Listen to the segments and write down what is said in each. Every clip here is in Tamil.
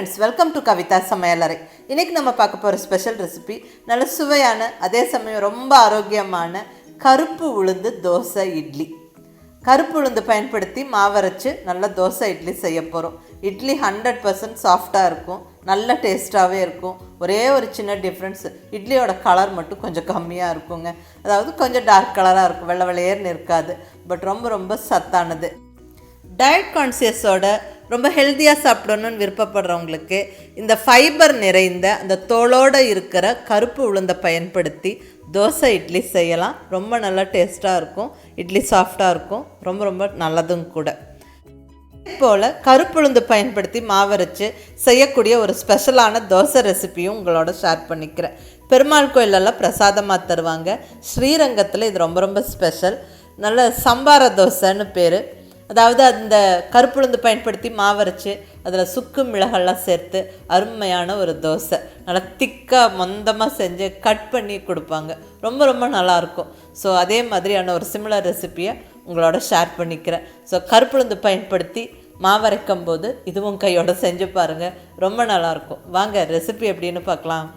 ஃப்ரெண்ட்ஸ், வெல்கம் டு கவிதா சமையலறை. இன்றைக்கி நம்ம பார்க்க போகிற ஸ்பெஷல் ரெசிபி நல்ல சுவையான, அதே சமயம் ரொம்ப ஆரோக்கியமான கருப்பு உளுந்து தோசை இட்லி. கருப்பு உளுந்து பயன்படுத்தி மாவரைச்சு நல்ல தோசை இட்லி செய்ய போகிறோம். இட்லி 100% சாஃப்டாக இருக்கும், நல்ல டேஸ்ட்டாகவே இருக்கும். ஒரே ஒரு சின்ன டிஃப்ரென்ஸ், இட்லியோட கலர் மட்டும் கொஞ்சம் கம்மியாக இருக்குங்க. அதாவது கொஞ்சம் டார்க் கலராக இருக்கும், வெள்ளை வெள்ளையர்னு இருக்காது. பட் ரொம்ப ரொம்ப சத்தானது. டயட் கான்சியஸோட ரொம்ப ஹெல்த்தியாக சாப்பிடணும்னு விருப்பப்படுறவங்களுக்கு இந்த ஃபைபர் நிறைந்த அந்த தோலோடு இருக்கிற கருப்பு உளுந்தை பயன்படுத்தி தோசை இட்லி செய்யலாம். ரொம்ப நல்லா டேஸ்ட்டாக இருக்கும், இட்லி சாஃப்டாக இருக்கும், ரொம்ப ரொம்ப நல்லதும் கூட. அதே போல் கருப்பு உளுந்து பயன்படுத்தி மாவரைச்சு செய்யக்கூடிய ஒரு ஸ்பெஷலான தோசை ரெசிபியும் உங்களோட ஷேர் பண்ணிக்கிறேன். பெருமாள் கோயிலெல்லாம் பிரசாதமாக தருவாங்க. ஸ்ரீரங்கத்தில் இது ரொம்ப ரொம்ப ஸ்பெஷல். நல்ல சம்பார தோசைன்னு பேர். அதாவது அந்த கருப்புளுந்து பயன்படுத்தி மாவரைச்சு அதில் சுக்கு மிளகெல்லாம் சேர்த்து அருமையான ஒரு தோசை நல்லா திக்காக மொந்தமாக செஞ்சு கட் பண்ணி கொடுப்பாங்க. ரொம்ப ரொம்ப நல்லாயிருக்கும். ஸோ அதே மாதிரியான ஒரு சிமிலர் ரெசிப்பியை உங்களோட ஷேர் பண்ணிக்கிறேன். ஸோ கருப்புளுந்து பயன்படுத்தி மாவரைக்கும் போது இதுவும் கையோட செஞ்சு பாருங்கள், ரொம்ப நல்லாயிருக்கும். வாங்க ரெசிபி எப்படின்னு பார்க்கலாம்.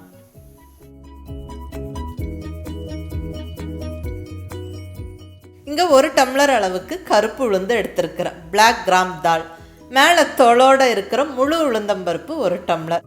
இங்கே 1 டம்ளர் அளவுக்கு கருப்பு உளுந்து எடுத்துருக்கிறேன். பிளாக் கிராம் தால், மேலே தோலோடு இருக்கிற முழு உளுந்தம்பருப்பு 1 டம்ளர்.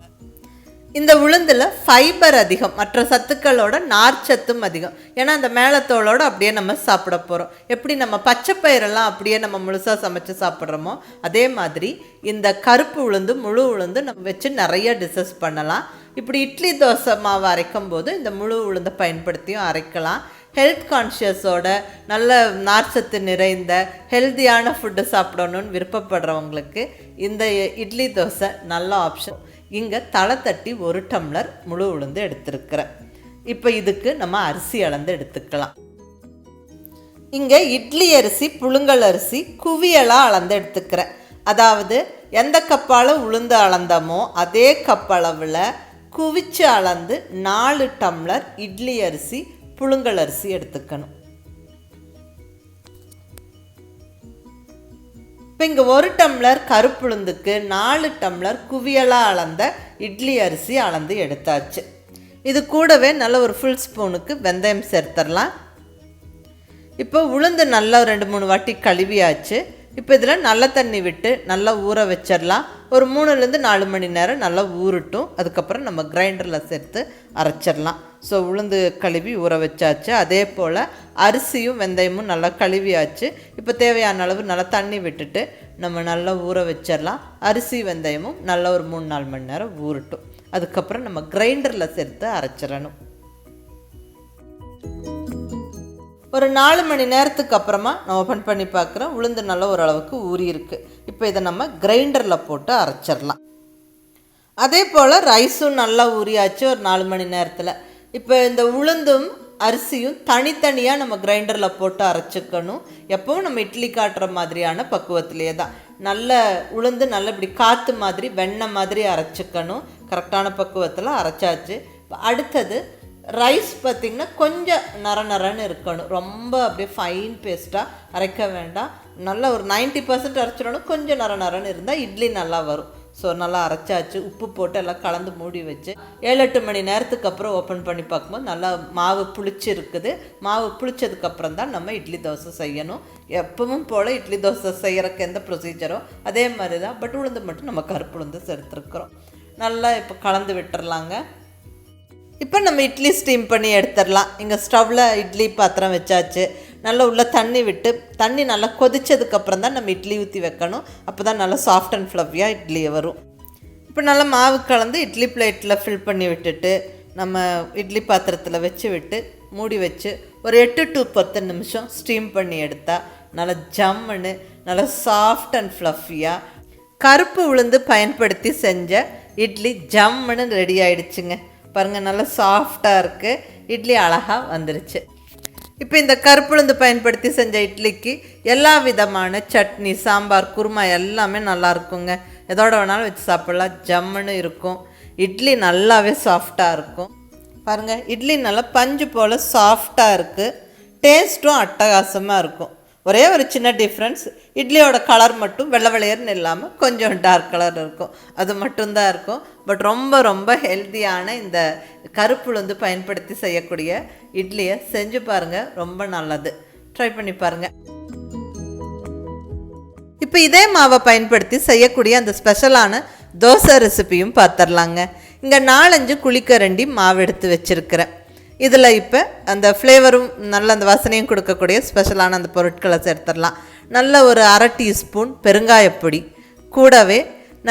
இந்த உளுந்தில் ஃபைபர் அதிகம், மற்ற சத்துக்களோட நார்ச்சத்தும் அதிகம். ஏன்னா அந்த மேலே தோலோடு அப்படியே நம்ம சாப்பிட போகிறோம். எப்படி நம்ம பச்சை பயிரெல்லாம் அப்படியே நம்ம முழுசாக சமைச்சு சாப்பிட்றோமோ அதே மாதிரி இந்த கருப்பு உளுந்து முழு உளுந்து நம்ம வச்சு நிறைய டிஷ்ஷஸ் பண்ணலாம். இப்படி இட்லி தோசை மாவு அரைக்கும் போது இந்த முழு உளுந்தை பயன்படுத்தியும் அரைக்கலாம். ஹெல்த் கான்ஷியஸோட நல்ல நார்ச்சத்து நிறைந்த ஹெல்த்தியான ஃபுட்டு சாப்பிடணும்னு விருப்பப்படுறவங்களுக்கு இந்த இட்லி தோசை நல்ல ஆப்ஷன். இங்கே தலை தட்டி 1 டம்ளர் முழு உளுந்து எடுத்துருக்கிறேன். இப்போ இதுக்கு நம்ம அரிசி அளந்து எடுத்துக்கலாம். இங்கே இட்லி அரிசி, புழுங்கல் அரிசி குவியலாக அளந்து எடுத்துக்கிறேன். அதாவது எந்த கப்பால் உளுந்து அளந்தமோ அதே கப்பளவில் குவிச்சு அளந்து 4 டம்ளர் இட்லி அரிசி, புழுங்கல் அரிசி எடுத்துக்கணும். இப்போ இங்கே 1 டம்ளர் கருப்புளுந்துக்கு 4 டம்ளர் குவியலாக அளந்த இட்லி அரிசி அளந்து எடுத்தாச்சு. இது கூடவே நல்ல ஒரு ஃபுல் ஸ்பூனுக்கு வெந்தயம் சேர்த்துடலாம். இப்போ உளுந்து நல்லா 2-3 வாட்டி கழுவியாச்சு. இப்போ இதில் நல்ல தண்ணி விட்டு நல்லா ஊற வச்சிடலாம். ஒரு 3-4 மணி நேரம் நல்லா ஊறட்டும். அதுக்கப்புறம் நம்ம கிரைண்டரில் சேர்த்து அரைச்சிடலாம். ஸோ உளுந்து கழுவி ஊற வச்சாச்சு. அதே போல் அரிசியும் வெந்தயமும் நல்லா கழுவியாச்சு. இப்போ தேவையான அளவு நல்லா தண்ணி விட்டுட்டு நம்ம நல்லா ஊற வச்சிடலாம். அரிசி வெந்தயமும் நல்லா ஒரு 3-4 மணி நேரம் ஊறட்டும். அதுக்கப்புறம் நம்ம கிரைண்டரில் சேர்த்து அரைச்சிடணும். ஒரு 4 மணி நேரத்துக்கு அப்புறமா நான் ஓப்பன் பண்ணி பார்க்குறேன். உளுந்து நல்லா ஓரளவுக்கு ஊறி இருக்குது. இப்போ இதை நம்ம கிரைண்டரில் போட்டு அரைச்சிடலாம். அதே போல் ரைஸும் நல்லா ஊறியாச்சு ஒரு 4 மணி நேரத்தில். இப்போ இந்த உளுந்தும் அரிசியும் தனித்தனியாக நம்ம கிரைண்டரில் போட்டு அரைச்சிக்கணும். எப்பவும் நம்ம இட்லி காட்டுற மாதிரியான பக்குவத்திலே தான். நல்ல உளுந்து நல்லா இப்படி காற்று மாதிரி வெண்ணெய் மாதிரி அரைச்சிக்கணும். கரெக்டான பக்குவத்தில் அரைச்சாச்சு. இப்போ அடுத்தது ரைஸ் பார்த்திங்கன்னா கொஞ்சம் நரன்னு இருக்கணும். ரொம்ப அப்படியே ஃபைன் பேஸ்ட்டாக அரைக்க வேண்டாம். நல்லா ஒரு 90% அரைச்சிடணும். கொஞ்சம் நரன்னு இருந்தால் இட்லி நல்லா வரும். ஸோ நல்லா அரைச்சாச்சு. உப்பு போட்டு எல்லாம் கலந்து மூடி வச்சு 7-8 மணி நேரத்துக்கு அப்புறம் ஓப்பன் பண்ணி பார்க்கும்போது நல்லா மாவு புளிச்சிருக்குது. மாவு புளிச்சதுக்கப்புறம் தான் நம்ம இட்லி தோசை செய்யணும். எப்பவும் போல் இட்லி தோசை செய்கிறக்கு எந்த ப்ரொசீஜரோ அதே மாதிரி தான். பட் உளுந்து மட்டும் நம்ம கருப்பு உளுந்து சேர்த்துருக்குறோம். நல்லா இப்போ கலந்து விட்டுறலாங்க. இப்போ நம்ம இட்லி ஸ்டீம் பண்ணி எடுத்துடலாம். இங்கே ஸ்டவ்வில் இட்லி பாத்திரம் வச்சாச்சு. நல்லா உள்ள தண்ணி விட்டு தண்ணி நல்லா கொதிச்சதுக்கப்புறம் தான் நம்ம இட்லி ஊற்றி வைக்கணும். அப்போ தான் நல்லா சாஃப்ட் அண்ட் ஃப்ளஃபியாக இட்லி வரும். இப்போ நல்லா மாவு கலந்து இட்லி பிளேட்டில் ஃபில் பண்ணி விட்டுட்டு நம்ம இட்லி பாத்திரத்தில் வச்சு விட்டு மூடி வச்சு ஒரு 8 to 10 நிமிஷம் ஸ்டீம் பண்ணி எடுத்தால் நல்லா ஜம்முன்னு நல்லா சாஃப்ட் அண்ட் ஃப்ளஃபியாக கருப்பு உளுந்து பயன்படுத்தி செஞ்ச இட்லி ஜம்முன்னு ரெடி ஆகிடுச்சுங்க. பாருங்கள், நல்லா சாஃப்டாக இருக்குது. இட்லி அழகாக வந்துருச்சு. இப்போ இந்த கருப்புளுந்து பயன்படுத்தி செஞ்ச இட்லிக்கு எல்லா விதமான சட்னி, சாம்பார், குருமா எல்லாமே நல்லா இருக்குங்க. எதோட வேணாலும் வச்சு சாப்பிட்லாம். ஜம்முன்னு இருக்கும். இட்லி நல்லாவே சாஃப்டாக இருக்கும். பாருங்கள், இட்லி நல்லா பஞ்சு போல் சாஃப்டாக இருக்குது. டேஸ்ட்டும் அட்டகாசமாக இருக்கும். ஒரே ஒரு சின்ன டிஃப்ரென்ஸ், இட்லியோட கலர் மட்டும் வெள்ளை வெளையர்னு இல்லாமல் கொஞ்சம் டார்க் கலர் இருக்கும், அது மட்டும்தான் இருக்கும். பட் ரொம்ப ரொம்ப ஹெல்த்தியான இந்த கருப்புளுந்து பயன்படுத்தி செய்யக்கூடிய இட்லியை செஞ்சு பாருங்கள், ரொம்ப நல்லது. ட்ரை பண்ணி பாருங்கள். இப்போ இதே மாவை பயன்படுத்தி செய்யக்கூடிய அந்த ஸ்பெஷலான தோசை ரெசிபியும் பார்த்துடலாங்க. இங்கே 4-5 குழிக்கரண்டி மாவு எடுத்து வச்சுருக்கிறேன். இதில் இப்போ அந்த ஃப்ளேவரும் நல்ல அந்த வாசனையும் கொடுக்கக்கூடிய ஸ்பெஷலான அந்த பொருட்களை சேர்த்துடலாம். நல்ல ஒரு 1/2 டீஸ்பூன் பெருங்காயப்பொடி, கூடவே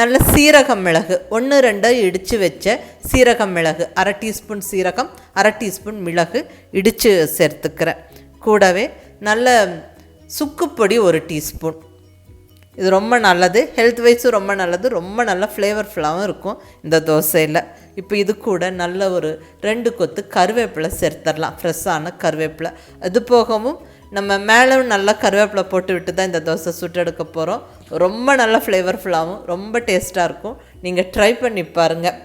நல்ல சீரகம் மிளகு 1-2 இடித்து வச்ச சீரகம் மிளகு, 1/2 டீஸ்பூன் சீரகம், 1/2 டீஸ்பூன் மிளகு இடித்து சேர்த்துக்கிறேன். கூடவே நல்ல சுக்குப்பொடி 1 டீஸ்பூன். இது ரொம்ப நல்லது, ஹெல்த் வைஸும் ரொம்ப நல்லது, ரொம்ப நல்ல ஃப்ளேவர்ஃபுல்லாகவும் இருக்கும் இந்த தோசையில். இப்போ இது கூட நல்ல ஒரு 2 கொத்து கருவேப்பிலை சேர்த்துடலாம், ஃப்ரெஷ்ஷான கருவேப்பிலை. அது போகவும் நம்ம மேலும் நல்லா கருவேப்பிலை போட்டு விட்டு தான் இந்த தோசை சுட்டெடுக்க போகிறோம். ரொம்ப நல்ல ஃப்ளேவர்ஃபுல்லாகவும் ரொம்ப டேஸ்ட்டாக இருக்கும். நீங்கள் ட்ரை பண்ணி பாருங்கள்.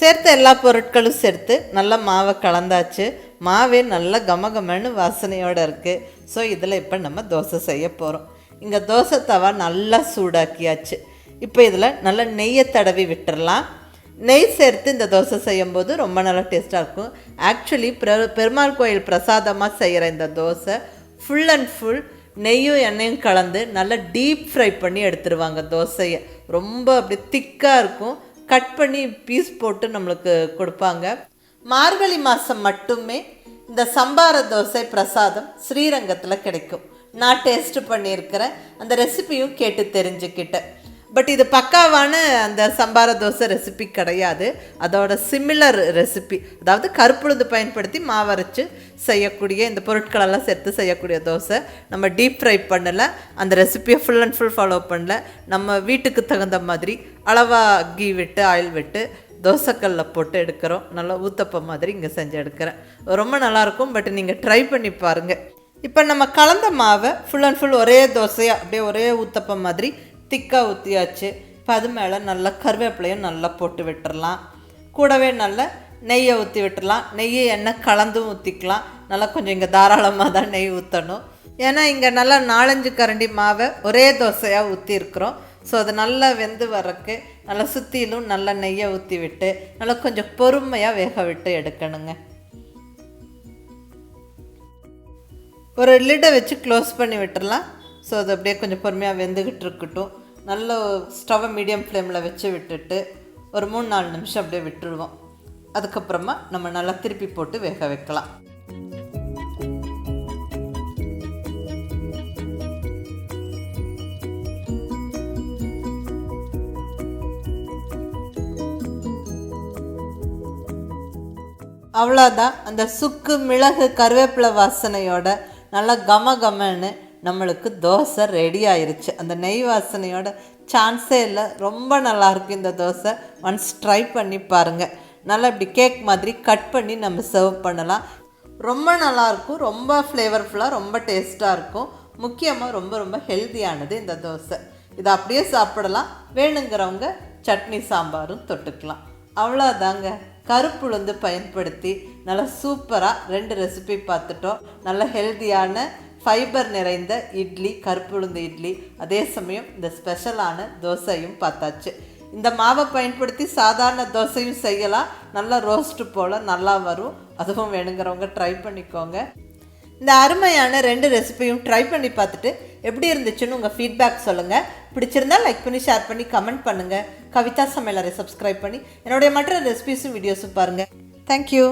சேர்த்த எல்லா பொருட்களும் சேர்த்து நல்லா மாவை கலந்தாச்சு. மாவே நல்லா கமகமன்னு வாசனையோடு இருக்குது. ஸோ இதில் இப்போ நம்ம தோசை செய்ய போகிறோம். இங்கே தோசை தவா நல்லா சூடாக்கியாச்சு. இப்போ இதில் நல்லா நெய்யை தடவி விட்டுடலாம். நெய் சேர்த்து இந்த தோசை செய்யும்போது ரொம்ப நல்லா டேஸ்ட்டாக இருக்கும். ஆக்சுவலி பெருமாள் கோயில் பிரசாதமாக செய்கிற இந்த தோசை ஃபுல் அண்ட் ஃபுல் நெய்யும் எண்ணெயும் கலந்து நல்லா டீப் ஃப்ரை பண்ணி எடுத்துருவாங்க தோசையை. ரொம்ப அப்படி திக்காக இருக்கும். கட் பண்ணி பீஸ் போட்டு நம்மளுக்கு கொடுப்பாங்க. மார்கழி மாதம் மட்டுமே இந்த சம்பார தோசை பிரசாதம் ஸ்ரீரங்கத்தில் கிடைக்கும். நான் டேஸ்ட்டு பண்ணியிருக்கிறேன், அந்த ரெசிபியும் கேட்டு தெரிஞ்சுக்கிட்டேன். பட் இது பக்காவான அந்த சம்பார தோசை ரெசிபி கிடையாது, அதோட சிமிலர் ரெசிபி. அதாவது கருப்புளுந்து பயன்படுத்தி மாவரைச்சு செய்யக்கூடிய இந்த பொருட்களெல்லாம் சேர்த்து செய்யக்கூடிய தோசை. நம்ம டீப் ஃப்ரை பண்ணலை, அந்த ரெசிபியை ஃபுல் அண்ட் ஃபுல் ஃபாலோ பண்ணல. நம்ம வீட்டுக்கு தகுந்த மாதிரி அளவாக கீ விட்டு ஆயில் விட்டு தோசைக்கல்லில் போட்டு எடுக்கிறோம். நல்லா ஊத்தப்பம் மாதிரி இங்கே செஞ்சு எடுக்கிறேன். ரொம்ப நல்லாயிருக்கும். பட் நீங்கள் ட்ரை பண்ணி பாருங்கள். இப்போ நம்ம கலந்த மாவை ஃபுல் அண்ட் ஃபுல் ஒரே தோசையாக அப்படியே ஒரே ஊத்தப்பம் மாதிரி திக்காக ஊற்றியாச்சு. இப்போ அது மேலே நல்லா கருவேப்பிலையும் நல்லா போட்டு விட்டுடலாம். கூடவே நல்லா நெய்யை ஊற்றி விட்டுடலாம். நெய்யை எண்ணெய் கலந்தும் ஊற்றிக்கலாம். நல்லா கொஞ்சம் இங்கே தாராளமாக தான் நெய் ஊற்றணும். ஏன்னா இங்கே நல்லா 4-5 கரண்டி மாவை ஒரே தோசையாக ஊற்றிருக்கிறோம். ஸோ அது நல்லா வெந்து வரக்கு நல்லா சுற்றிலும் நல்லா நெய்யை ஊற்றி விட்டு நல்லா கொஞ்சம் பொறுமையாக வேக விட்டு எடுக்கணுங்க. ஒரு லிட்டை வச்சு க்ளோஸ் பண்ணி விட்டுடலாம். ஸோ அது அப்படியே கொஞ்சம் பொறுமையாக வெந்துக்கிட்டு இருக்கட்டும். நல்ல ஸ்டவ்வை மீடியம் ஃப்ளேமில் வச்சு விட்டுட்டு ஒரு 3-4 நிமிஷம் அப்படியே விட்டுடுவோம். அதுக்கப்புறமா நம்ம நல்லா திருப்பி போட்டு வேக வைக்கலாம். அவ்வளோதான், அந்த சுக்கு மிளகு கருவேப்பிலை வாசனையோட நல்லா கமன்னு நம்மளுக்கு தோசை ரெடி ஆயிடுச்சு. அந்த நெய் வாசனையோட சான்ஸே இல்லை, ரொம்ப நல்லாயிருக்கு இந்த தோசை. ஒன்ஸ் ட்ரை பண்ணி பாருங்கள். நல்லா இப்படி கேக் மாதிரி கட் பண்ணி நம்ம சர்வ் பண்ணலாம். ரொம்ப நல்லாயிருக்கும், ரொம்ப ஃப்ளேவர்ஃபுல்லாக, ரொம்ப டேஸ்ட்டாக இருக்கும். முக்கியமாக ரொம்ப ரொம்ப ஹெல்த்தியானது இந்த தோசை. இதை அப்படியே சாப்பிடலாம், வேணுங்கிறவங்க சட்னி சாம்பாரும் தொட்டுக்கலாம். அவ்வளோதாங்க, கருப்புளுந்து பயன்படுத்தி நல்லா சூப்பராக 2 ரெசிபி பார்த்துட்டோம். நல்ல ஹெல்த்தியான ஃபைபர் நிறைந்த இட்லி, கருப்புளுந்து இட்லி, அதே சமயம் இந்த ஸ்பெஷலான தோசையும் பார்த்தாச்சு. இந்த மாவை பயன்படுத்தி சாதாரண தோசையும் செய்யலாம். நல்லா ரோஸ்ட்டு போல் நல்லா வரும். அதுவும் வேணுங்கிறவங்க ட்ரை பண்ணிக்கோங்க. இந்த அருமையான 2 ரெசிபியும் ட்ரை பண்ணி பார்த்துட்டு எப்படி இருந்துச்சுன்னு உங்கள் ஃபீட்பேக் சொல்லுங்கள். பிடிச்சிருந்தால் லைக் பண்ணி ஷேர் பண்ணி கமெண்ட் பண்ணுங்கள். கவிதா சமையலரை சப்ஸ்கிரைப் பண்ணி என்னுடைய மற்ற ரெசிபிஸும் வீடியோஸும் பாருங்கள். தேங்க்யூ.